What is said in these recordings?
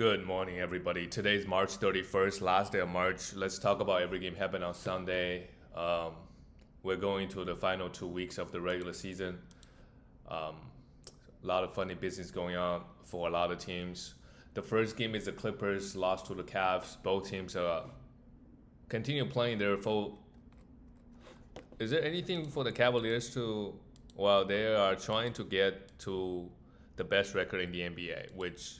Good morning, everybody. Today's March 31st, last day of March. Let's talk about every game happened on Sunday. We're going to the final 2 weeks of the regular season. A lot of funny business going on for a lot of teams. The first game is the Clippers lost to the Cavs. Both teams continue playing their full. Is there anything for the Cavaliers to? Well, they are trying to get to the best record in the NBA, which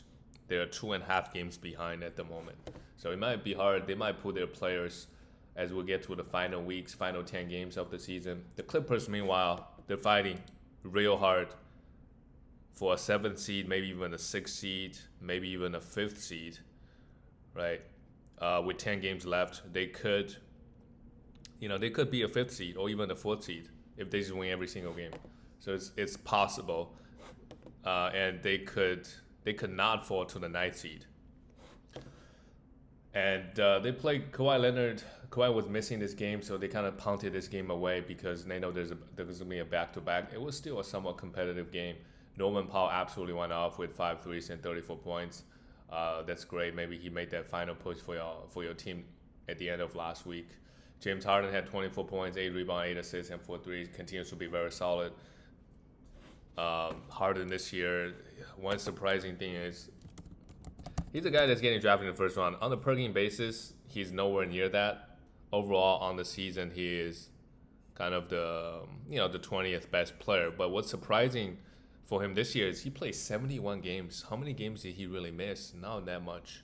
they are 2.5 games behind at the moment. So it might be hard. They might put their players as we get to the final weeks, final 10 games of the season. The Clippers, meanwhile, they're fighting real hard for a 7th seed, maybe even a 6th seed, maybe even a 5th seed, right? With 10 games left, they could be a 5th seed or even a 4th seed if they just win every single game. So it's possible, and they could not fall to the 9th seed. And they played Kawhi Leonard. Kawhi was missing this game, so they kind of punted this game away because they know there's going to be a back-to-back. It was still a somewhat competitive game. Norman Powell absolutely went off with 5 threes and 34 points. That's great. Maybe he made that final push for your team at the end of last week. James Harden had 24 points, 8 rebounds, 8 assists, and 4 threes. Continues to be very solid. Harden this year, one surprising thing is he's a guy that's getting drafted in the first round. On a per game basis, he's nowhere near that. Overall, on the season, he is kind of the 20th best player. But what's surprising for him this year is he played 71 games. How many games did he really miss? Not that much.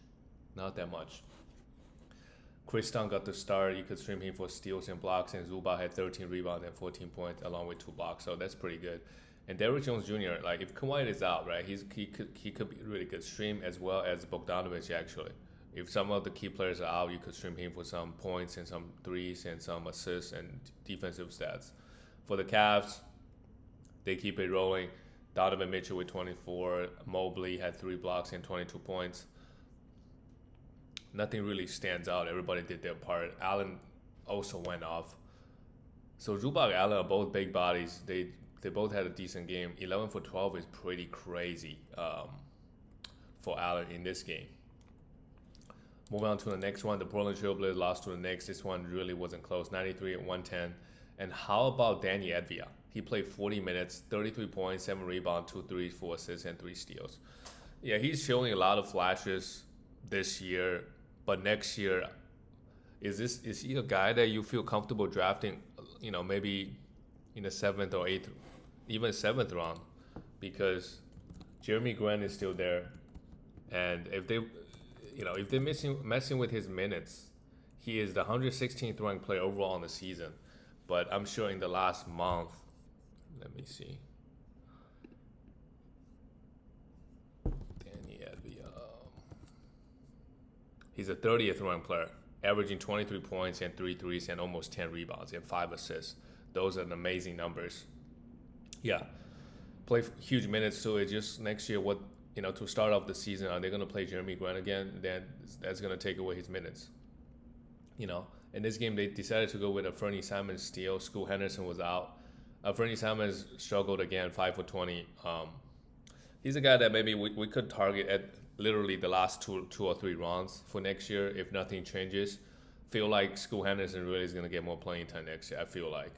Chris Dunn got the start. You could stream him for steals and blocks, and Zubac had 13 rebounds and 14 points along with 2 blocks. So that's pretty good. And Derrick Jones Jr., like if Kawhi is out, right, he could be a really good stream as well as Bogdanovich actually. If some of the key players are out, you could stream him for some points and some threes and some assists and defensive stats. For the Cavs, they keep it rolling. Donovan Mitchell with 24. Mobley had 3 blocks and 22 points. Nothing really stands out. Everybody did their part. Allen also went off. So Zubac and Allen are both big bodies. They both had a decent game. 11 for 12 is pretty crazy for Allen in this game. Moving on to the next one, the Portland Trail Blazers lost to the Knicks. This one really wasn't close, 93-110. And how about Danny Advia? He played 40 minutes, 33 points, 7 rebounds, 2 threes, 4 assists, and 3 steals. Yeah, he's showing a lot of flashes this year, but next year, is he a guy that you feel comfortable drafting? Maybe in the 7th or 8th, even 7th round, because Jeremy Grant is still there, and if they're messing with his minutes, he is the 116th ranked player overall on the season. But I'm sure in the last month, let me see. Danny Advia. He's a 30th ranked player, averaging 23 points and 3 threes and almost 10 rebounds and 5 assists. Those are amazing numbers. Yeah, play huge minutes. So it just next year, to start off the season, are they going to play Jeremy Grant again? Then that's going to take away his minutes. In this game, they decided to go with a Fernie Simons steal. Scoot Henderson was out. Fernie Simons struggled again, 5 for 20. He's a guy that maybe we could target at literally the last two or 3 rounds for next year if nothing changes. Feel like Scoot Henderson really is going to get more playing time next year, I feel like.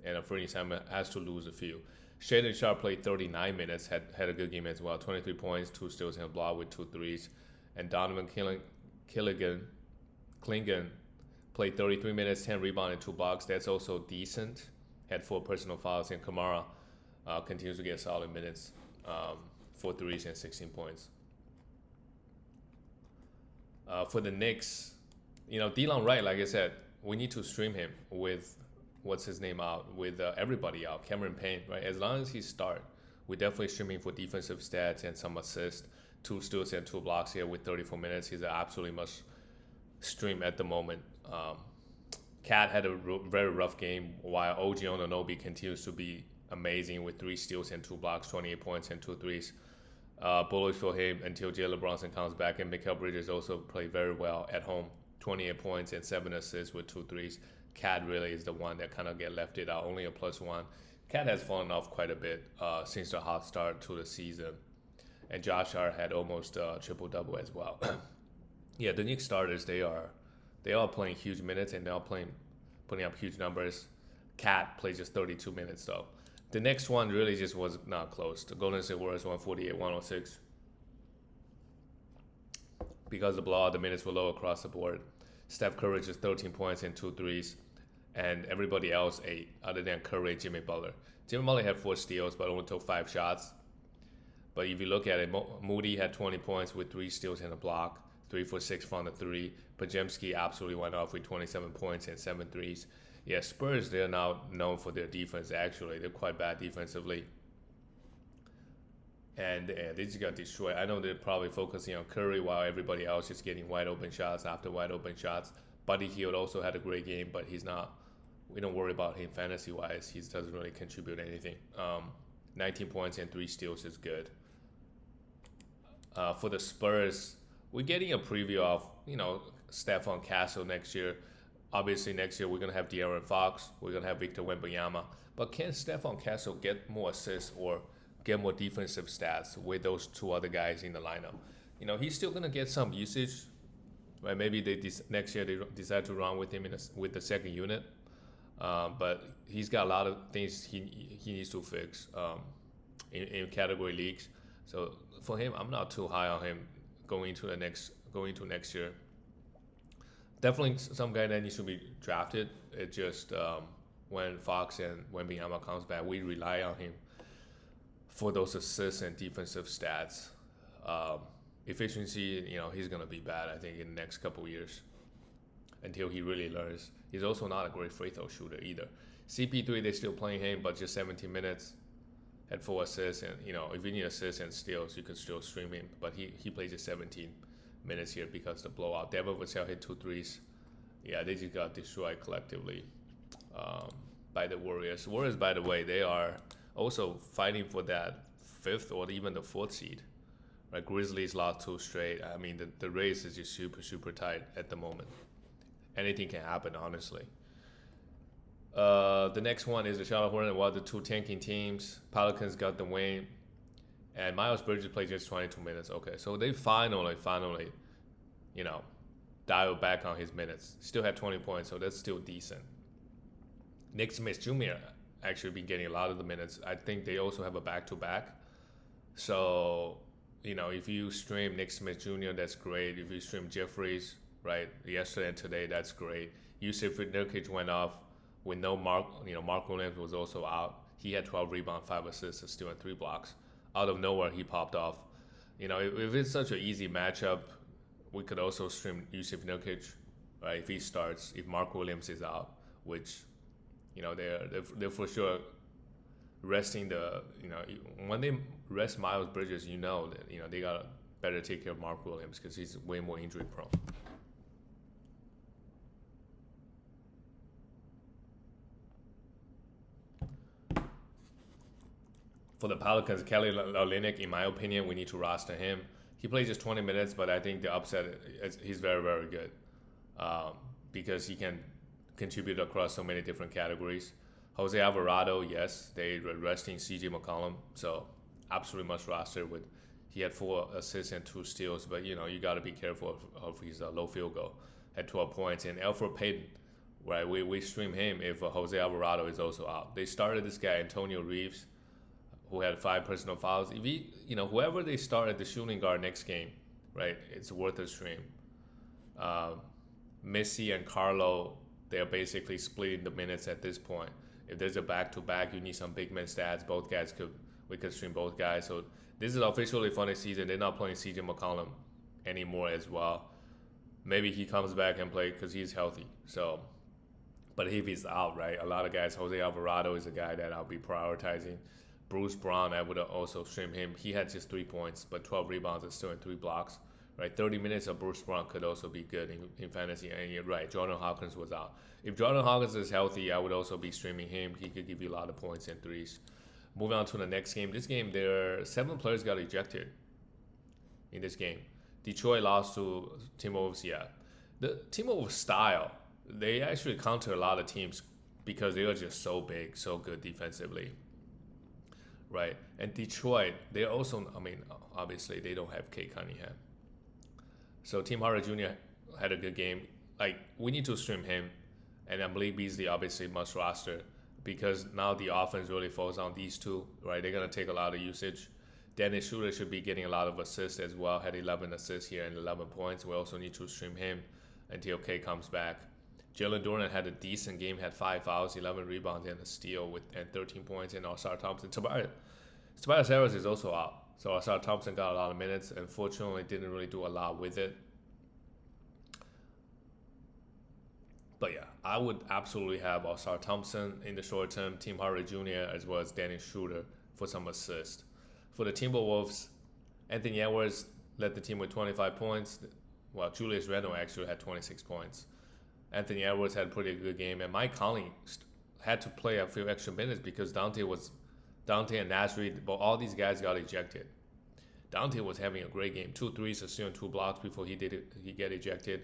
And Fernie Simons has to lose a few. Shaedon Sharp played 39 minutes, had a good game as well. 23 points, 2 steals and a block with 2 threes. And Donovan Klingon played 33 minutes, 10 rebounds and 2 blocks. That's also decent. Had 4 personal fouls. And Kamara continues to get solid minutes, 4 threes and 16 points. For the Knicks, Delon Wright, like I said, we need to stream him with what's his name out, with everybody out, Cameron Payne, right? As long as he start, we definitely streaming for defensive stats and some assists, 2 steals and 2 blocks here with 34 minutes. He's an absolutely must stream at the moment. Cat had a very rough game, while OG Anunoby continues to be amazing with 3 steals and 2 blocks, 28 points and 2 threes. Bullish for him until Jalen Brunson comes back, and Mikal Bridges also played very well at home, 28 points and 7 assists with 2 threes. Cat really is the one that kind of get left it out, only a +1. Cat has fallen off quite a bit since the hot start to the season. and Josh Hart had almost triple double as well. Yeah, the Knicks starters they are playing huge minutes and they're all putting up huge numbers. Cat plays just 32 minutes though. The next one really just was not close. The Golden State Warriors 148-106 because the blowout, the minutes were low across the board. Steph Curry just 13 points and 2 threes, and everybody else 8, other than Curry and Jimmy Butler. Jimmy Butler had 4 steals, but only took 5 shots. But if you look at it, Moody had 20 points with 3 steals and a block, 3 for 6 from the 3. Podziemski absolutely went off with 27 points and 7 threes. Yeah, Spurs, they're now known for their defense, actually. They're quite bad defensively. And they just got destroyed. I know they're probably focusing on Curry while everybody else is getting wide open shots after wide open shots. Buddy Hield also had a great game, but he's not. We don't worry about him fantasy wise. He doesn't really contribute anything. 19 points and 3 steals is good. For the Spurs, we're getting a preview of Stephon Castle next year. Obviously, next year we're gonna have De'Aaron Fox. We're gonna have Victor Wembanyama. But can Stephon Castle get more assists or get more defensive stats with those 2 other guys in the lineup? He's still gonna get some usage. Right? Maybe next year they decide to run with him with the second unit. But he's got a lot of things he needs to fix in category leagues. So for him, I'm not too high on him going into next year. Definitely some guy that needs to be drafted. It just when Fox and Wembanyama comes back, we rely on him for those assists and defensive stats. Efficiency, he's gonna be bad. I think in the next couple years until he really learns. He's also not a great free throw shooter either. CP3, they're still playing him, but just 17 minutes, had 4 assists, and if you need assists and steals, you can still stream him. But he plays just 17 minutes here because of the blowout. Devin Vassell hit 2 threes. Yeah, they just got destroyed collectively by the Warriors. Warriors, by the way, they are also fighting for that 5th or even the 4th seed. Right, Grizzlies lost 2 straight. I mean, the race is just super, super tight at the moment. Anything can happen, honestly. The next one is the Charlotte Hornets. Well, the 2 tanking teams. Pelicans got the win. And Miles Bridges played just 22 minutes. Okay, so they finally, dialed back on his minutes. Still had 20 points, so that's still decent. Nick Smith Jr. actually been getting a lot of the minutes. I think they also have a back-to-back. So, if you stream Nick Smith Jr., that's great. If you stream Jeffries, right, yesterday and today, that's great. Yusuf Nurkic went off with no Mark. Mark Williams was also out. He had 12 rebounds, 5 assists, still and 3 blocks. Out of nowhere, he popped off. If it's such an easy matchup, we could also stream Yusuf Nurkic, right? If he starts, if Mark Williams is out, which, they're for sure resting when they rest Miles Bridges, that they gotta better take care of Mark Williams because he's way more injury prone. For the Pelicans, Kelly Olynyk, in my opinion, we need to roster him. He plays just 20 minutes, but I think the upset he's very, very good because he can contribute across so many different categories. Jose Alvarado, yes, they were resting CJ McCollum, so absolutely must roster. He had 4 assists and 2 steals, but you got to be careful of his low field goal. Had 12 points, and Elfrid Payton, right? We stream him if Jose Alvarado is also out. They started this guy Antonio Reeves, who had 5 personal fouls. If whoever they start at the shooting guard next game, right? It's worth a stream. Missy and Carlo, they're basically splitting the minutes at this point. If there's a back-to-back, you need some big man stats. We could stream both guys. So this is officially for the season. They're not playing CJ McCollum anymore as well. Maybe he comes back and play because he's healthy. So, but if he's out, right? A lot of guys. Jose Alvarado is a guy that I'll be prioritizing. Bruce Brown, I would also stream him. He had just 3 points, but 12 rebounds and still in 3 blocks. Right, 30 minutes of Bruce Brown could also be good in fantasy. And you're right, Jordan Hawkins was out. If Jordan Hawkins is healthy, I would also be streaming him. He could give you a lot of points and threes. Moving on to the next game. This game, there are 7 players got ejected in this game. Detroit lost to Timberwolves. Yeah, the Timberwolves style, they actually counter a lot of teams because they are just so big, so good defensively. right? And Detroit, they're also, I mean, obviously they don't have Kate Cunningham. So Tim Hardaway Jr. had a good game. Like, we need to stream him, and Malik Beasley obviously must roster because now the offense really falls on these two, right? They're gonna take a lot of usage. Dennis Schroeder should be getting a lot of assists as well. Had 11 assists here and 11 points. We also need to stream him until K comes back. Jalen Duren had a decent game, had 5 fouls, 11 rebounds, and a steal and 13 points. And Ausar Thompson, Tobias Harris is also out. So Ausar Thompson got a lot of minutes. Unfortunately, didn't really do a lot with it. But yeah, I would absolutely have Ausar Thompson in the short term, Tim Hardaway Jr., as well as Dennis Schroeder for some assists. For the Timberwolves, Anthony Edwards led the team with 25 points. Well, Julius Randle actually had 26 points. Anthony Edwards had a pretty good game, and Mike Conley had to play a few extra minutes because Dante and Nasri, but all these guys got ejected. Dante was having a great game, 2 threes, a steal, and 2 blocks before he get ejected.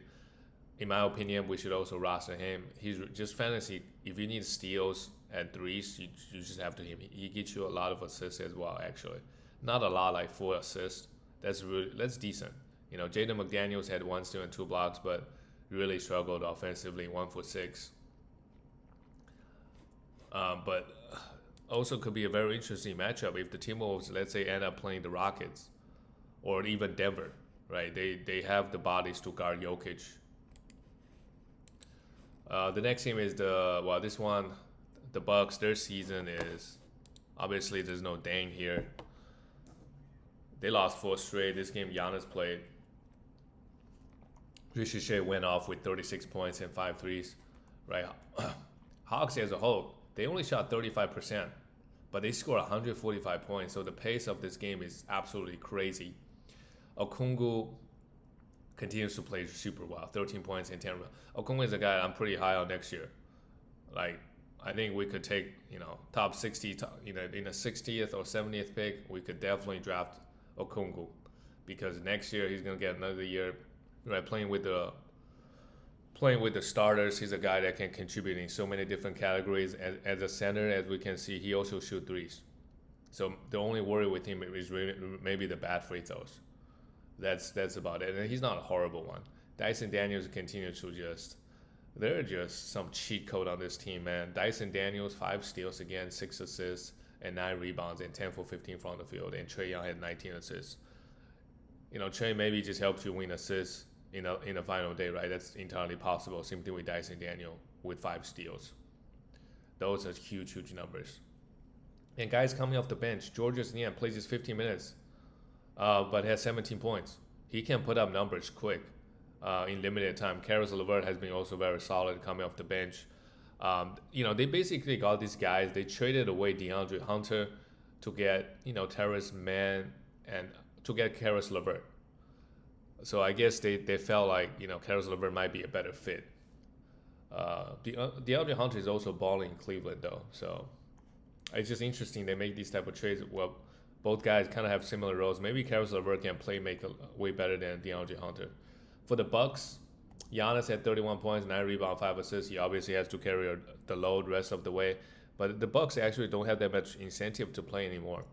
In my opinion, we should also roster him. He's just fantasy. If you need steals and threes, you just have to him. He gets you a lot of assists as well, actually. Not a lot, like 4 assists. That's decent. You know, Jaden McDaniels had 1 steal and 2 blocks, but really struggled offensively, 1 for 6. But also could be a very interesting matchup if the Timberwolves, let's say, end up playing the Rockets or even Denver, right? They have the bodies to guard Jokic. The next team is the Bucks. Their season is, obviously there's no Dame here. They lost 4 straight. This game Giannis played. Ricochet went off with 36 points and 5 threes, right? Hawks as a whole, they only shot 35%, but they scored 145 points. So the pace of this game is absolutely crazy. Okungwu continues to play super well, 13 points and 10 rebounds. Okungwu is a guy I'm pretty high on next year. Like, I think we could take, top 60, in a 60th or 70th pick, we could definitely draft Okungwu because next year he's going to get another year, right, playing with the starters. He's a guy that can contribute in so many different categories. As a center, as we can see, he also shoots threes. So the only worry with him is really maybe the bad free throws. That's about it. And he's not a horrible one. Dyson Daniels continues to they're just some cheat code on this team, man. Dyson Daniels, 5 steals again, 6 assists, and 9 rebounds, and 10 for 15 from the field. And Trae Young had 19 assists. Trae maybe just helps you win assists in a final day, right? That's entirely possible. Same thing with Dyson Daniel with 5 steals. Those are huge, huge numbers. And guys coming off the bench, Georges Niang plays just 15 minutes, but has 17 points. He can put up numbers quick in limited time. Caris LeVert has been also very solid coming off the bench. They basically got these guys. They traded away DeAndre Hunter to get, Terrence Mann and to get Caris LeVert. So I guess they felt like, Caris LeVert might be a better fit. DeAndre Hunter is also balling in Cleveland, though. So it's just interesting they make these type of trades. Well, both guys kind of have similar roles. Maybe Caris LeVert can make way better than DeAndre Hunter. For the Bucks, Giannis had 31 points, 9 rebounds, 5 assists. He obviously has to carry the load rest of the way. But the Bucks actually don't have that much incentive to play anymore.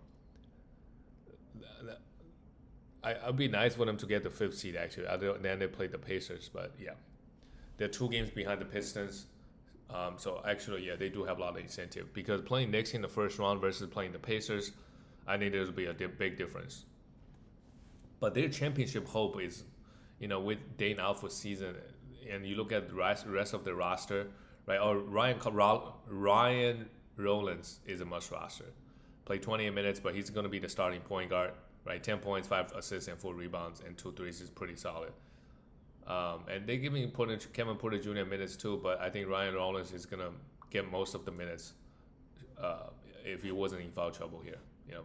I'd be nice for them to get the 5th seed, actually. Then they play the Pacers. But, yeah, they're 2 games behind the Pistons. So, actually, yeah, they do have a lot of incentive. Because playing Knicks in the first round versus playing the Pacers, I think there'll be a big difference. But their championship hope is, with Dane out for season, and you look at the rest of the roster, right? Or Ryan Rollins is a must roster. Played 28 minutes, but he's going to be the starting point guard, right? 10 points, 5 assists, and 4 rebounds, and 2 threes is pretty solid. And they're giving Kevin Porter Jr. minutes too, but I think Ryan Rollins is going to get most of the minutes if he wasn't in foul trouble here,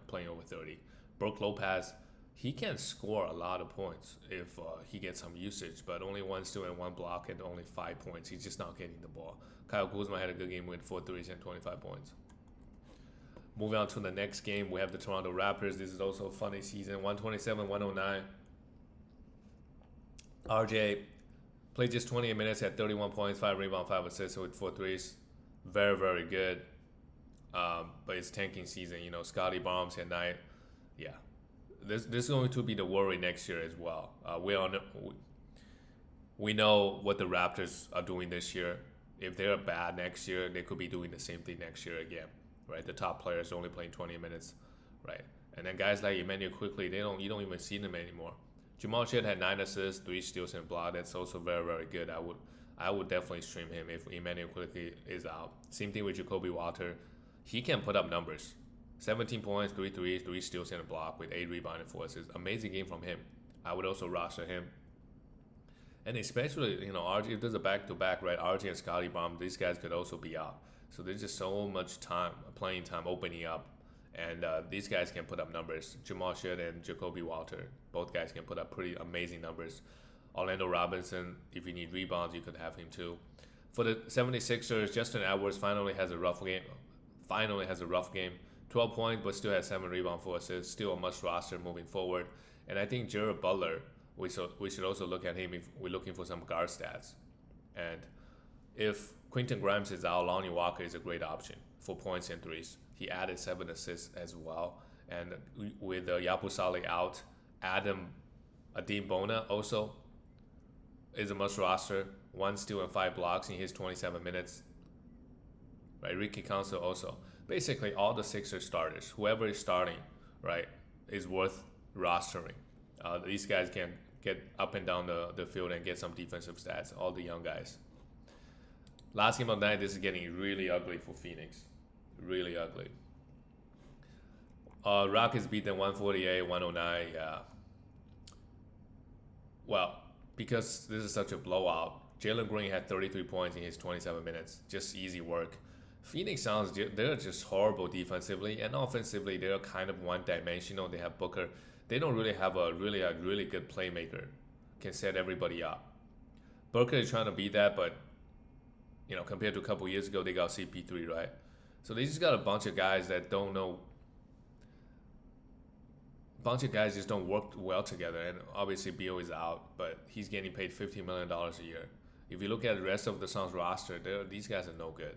playing over 30. Brook Lopez, he can score a lot of points if he gets some usage, but only 1 steal and 1 block and only 5 points. He's just not getting the ball. Kyle Kuzma had a good game with 4 threes and 25 points. Moving on to the next game, we have the Toronto Raptors. This is also a funny season, 127-109. RJ played just 28 minutes, had 31 points, 5 rebounds, 5 assists with 4 threes. Very, very good. but it's tanking season. Scotty Barnes at night. Yeah, this is going to be the worry next year as well. We know what the Raptors are doing this year. If they're bad next year, they could be doing the same thing next year again, right? The top players only playing 20 minutes, right? And then guys like Emmanuel quickly, you don't even see them anymore. Jamal Shead had 9 assists, 3 steals and a block. That's also very, very good. I would definitely stream him if Emmanuel quickly is out. Same thing with Jacoby Walter. He can put up numbers. 17 points, 3 threes, 3 steals and a block with 8 rebounds and 4 assists. Amazing game from him. I would also roster him. And especially, RJ, if there's a back-to-back, right, RJ and Scotty Bomb, these guys could also be out. So there's just so much playing time opening up. And these guys can put up numbers. Jamal Shead and Jacoby Walter, both guys can put up pretty amazing numbers. Orlando Robinson, if you need rebounds, you could have him too. For the 76ers, Justin Edwards finally has a rough game. 12 points, but still has 7 rebounds, 4 assists. Still a must roster moving forward. And I think Jared Butler, we should also look at him if we're looking for some guard stats. And if Quentin Grimes is out, Lonnie Walker is a great option for points and threes. He added 7 assists as well. And with Yabusele out, Adam Adimbona also is a must roster. 1 steal and 5 blocks in his 27 minutes. Right, Ricky Council also. Basically, all the Sixers starters, whoever is starting, right, is worth rostering. These guys can get up and down the field and get some defensive stats, all the young guys. Last game of the night, this is getting really ugly for Phoenix. Really ugly. Rockets beat them 148-109. Yeah. Well, because this is such a blowout, Jalen Green had 33 points in his 27 minutes. Just easy work. Phoenix Suns, they're just horrible defensively, and offensively, they're kind of one-dimensional. They have Booker. They don't really have a really good playmaker, can set everybody up. Booker is trying to be that, but compared to a couple years ago, they got CP3, right? So they just got a bunch of guys that don't know. Bunch of guys just don't work well together, and obviously Beal is out, but he's getting paid $15 million a year. If you look at the rest of the Suns roster, these guys are no good.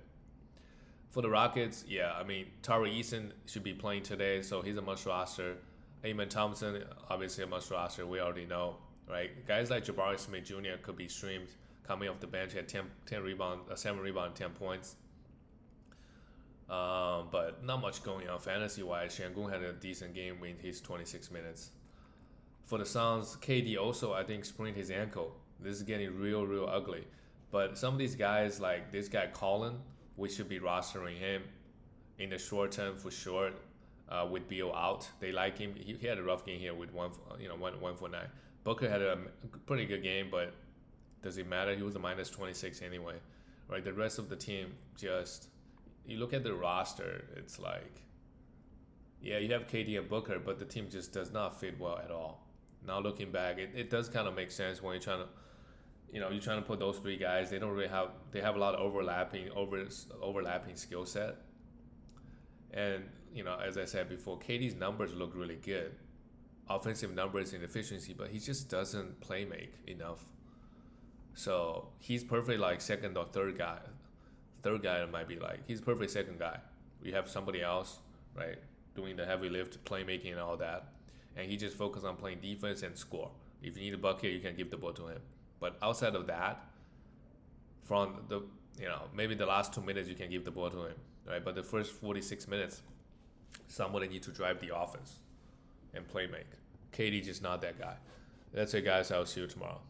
For the Rockets, Tari Eason should be playing today, so he's a must roster. Amen Thompson, obviously a must roster, we already know, right? Guys like Jabari Smith Jr. could be streamed coming off the bench at 7 rebounds, 10 points. But not much going on fantasy-wise. Şengün had a decent game in his 26 minutes. For the Suns, KD also, I think, sprained his ankle. This is getting real ugly. But some of these guys, like this guy Colin, we should be rostering him in the short term for sure. With Beal out, they like him. He had a rough game here with 1 for 9. Booker had a pretty good game, but does it matter? He was a minus 26 anyway, right? The rest of the team just, you look at the roster, it's like, yeah, you have KD and Booker, but the team just does not fit well at all. Now looking back, it does kind of make sense when you're trying to put those 3 guys. They have a lot of overlapping skill set. And, as I said before, KD's numbers look really good. Offensive numbers and efficiency, but he just doesn't play make enough. So he's perfect like second or third guy. Third guy might be like, he's perfect second guy. We have somebody else, right, doing the heavy lift, playmaking and all that. And he just focus on playing defense and score. If you need a bucket, you can give the ball to him. But outside of that, from the, maybe the last 2 minutes you can give the ball to him, right? But the first 46 minutes, somebody need to drive the offense and play make. KD just not that guy. That's it, guys. I'll see you tomorrow.